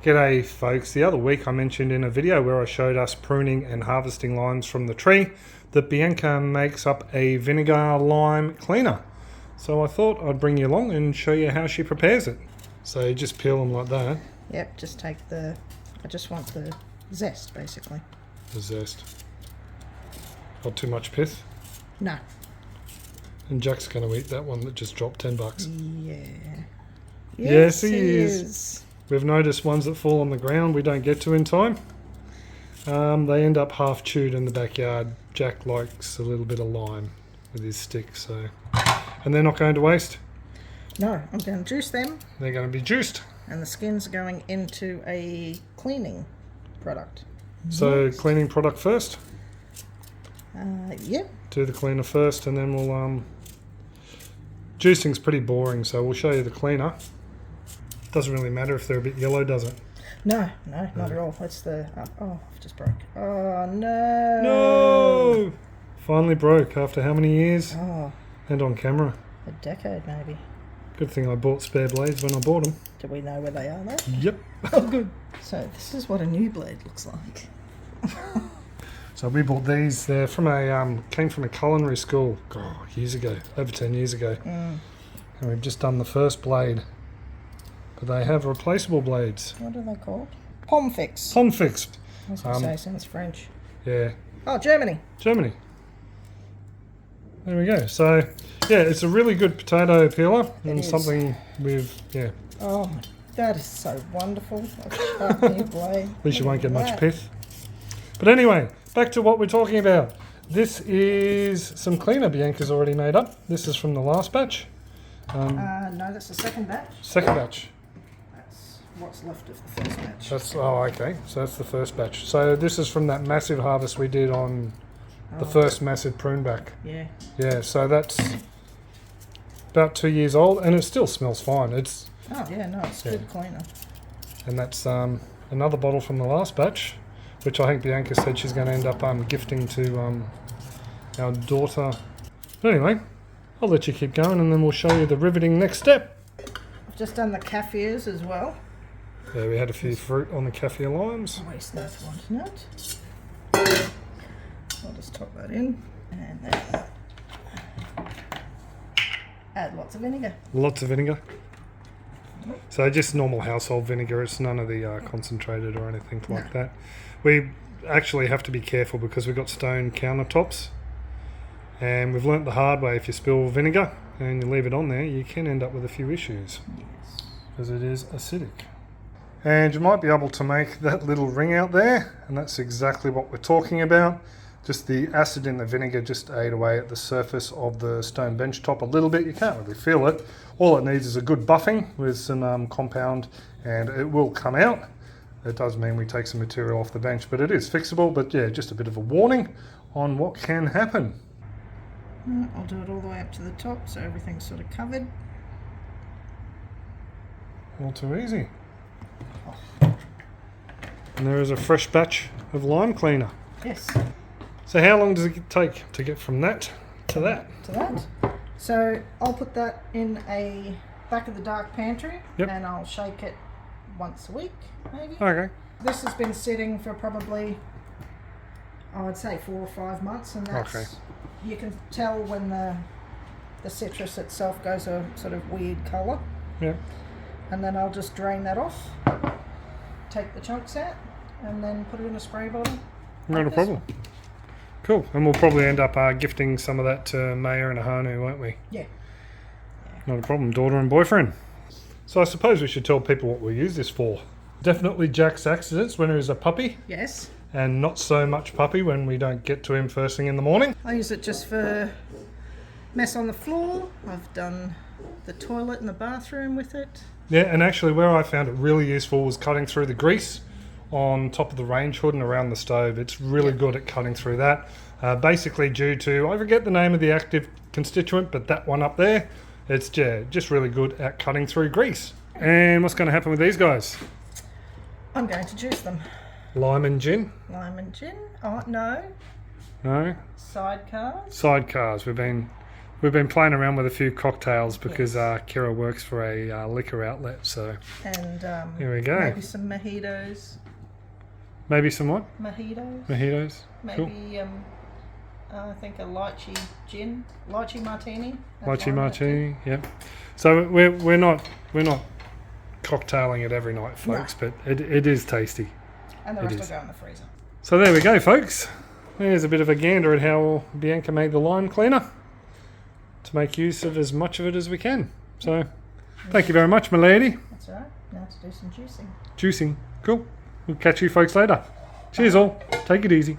G'day folks, the other week I mentioned in a video where I showed us pruning and harvesting limes from the tree that Bianca makes up a vinegar lime cleaner. So I thought I'd bring you along and show you how she prepares it. So you just peel them like that. Yep, just take I just want the zest basically. The zest. Not too much pith. No. And Jack's going to eat that one that just dropped $10. Yeah. Yes, he is. We've noticed ones that fall on the ground we don't get to in time. They end up half chewed in the backyard. Jack likes a little bit of lime with his stick, so. And they're not going to waste. No, I'm going to juice them. They're going to be juiced. And the skin's going into a cleaning product. So cleaning product first? Yeah. Do the cleaner first and then we'll... Juicing's pretty boring, so we'll show you the cleaner. Doesn't really matter if they're a bit yellow, does it? No, not at all. It's the... oh, I've just broke. Oh, no. No! Finally broke after how many years? Oh. And on camera. A decade, maybe. Good thing I bought spare blades when I bought them. Do we know where they are, though? Yep. Oh, good. So this is what a new blade looks like. So we bought these. They're from came from a culinary school, years ago, over 10 years ago. And we've just done the first blade. But they have replaceable blades. What are they called? Pomme fix. Pomme fix. I was going to say, sounds French. Yeah. Oh, Germany. Germany. There we go. So, yeah, it's a really good potato peeler and something with, yeah. Oh, that is so wonderful. A sharp new blade. At least you won't get much pith. But anyway, back to what we're talking about. This is some cleaner Bianca's already made up. This is from the last batch. No, that's the second batch. Second batch. That's what's left of the first batch. Okay. So that's the first batch. So this is from that massive harvest we did on the first massive prune back. Yeah. Yeah, so that's about 2 years old and it still smells fine. It's good cleaner. And that's another bottle from the last batch, which I think Bianca said she's going to end up gifting to our daughter. But anyway, I'll let you keep going and then we'll show you the riveting next step. I've just done the kafirs as well. Yeah, we had a few fruit on the kaffir limes. Waste not wanting it. I'll just top that in and then add lots of vinegar. Lots of vinegar. So just normal household vinegar, it's none of the concentrated or anything like that. We actually have to be careful because we've got stone countertops and we've learnt the hard way, if you spill vinegar and you leave it on there, you can end up with a few issues. Yes. Because it is acidic. And you might be able to make that little ring out there, and that's exactly what we're talking about. Just the acid in the vinegar just ate away at the surface of the stone bench top a little bit. You can't really feel it. All it needs is a good buffing with some compound and it will come out. It does mean we take some material off the bench, but it is fixable. But yeah, just a bit of a warning on what can happen. I'll do it all the way up to the top so everything's sort of covered. All too easy. And there is a fresh batch of lime cleaner. Yes. So how long does it take to get from that to that? To that. So I'll put that in a back of the dark pantry and I'll shake it once a week, maybe. Okay. This has been sitting for probably, I'd say 4 or 5 months, and that's you can tell when the citrus itself goes a sort of weird colour. Yeah. And then I'll just drain that off, take the chunks out, and then put it in a spray bottle. Not a problem. Cool. And we'll probably end up gifting some of that to Maya and Ahanu, won't we? Yeah. Not a problem. Daughter and boyfriend. So I suppose we should tell people what we use this for. Definitely Jack's accidents when he was a puppy. Yes. And not so much puppy when we don't get to him first thing in the morning. I use it just for mess on the floor. I've done the toilet and the bathroom with it. Yeah, and actually where I found it really useful was cutting through the grease on top of the range hood and around the stove. It's really good at cutting through that. Basically due to, I forget the name of the active constituent, but that one up there, it's just really good at cutting through grease. And what's going to happen with these guys? I'm going to juice them. Lime and gin? Lime and gin? Oh, no. No? Sidecars? Sidecars. We've been We've been playing around with a few cocktails because Kira works for a liquor outlet, so... And here we go. maybe some mojitos. Maybe some what? Mojitos. Mojitos. Maybe Cool. I think a lychee gin, lychee martini. Lychee martini. Yep. So we're not cocktailing it every night, folks, but it is tasty. And the rest will go in the freezer. So there we go, folks. There's a bit of a gander at how Bianca made the lime cleaner to make use of as much of it as we can. So thank you very much, my lady. That's all right. Now to do some juicing. Juicing. Cool. We'll catch you folks later. Cheers all. Take it easy.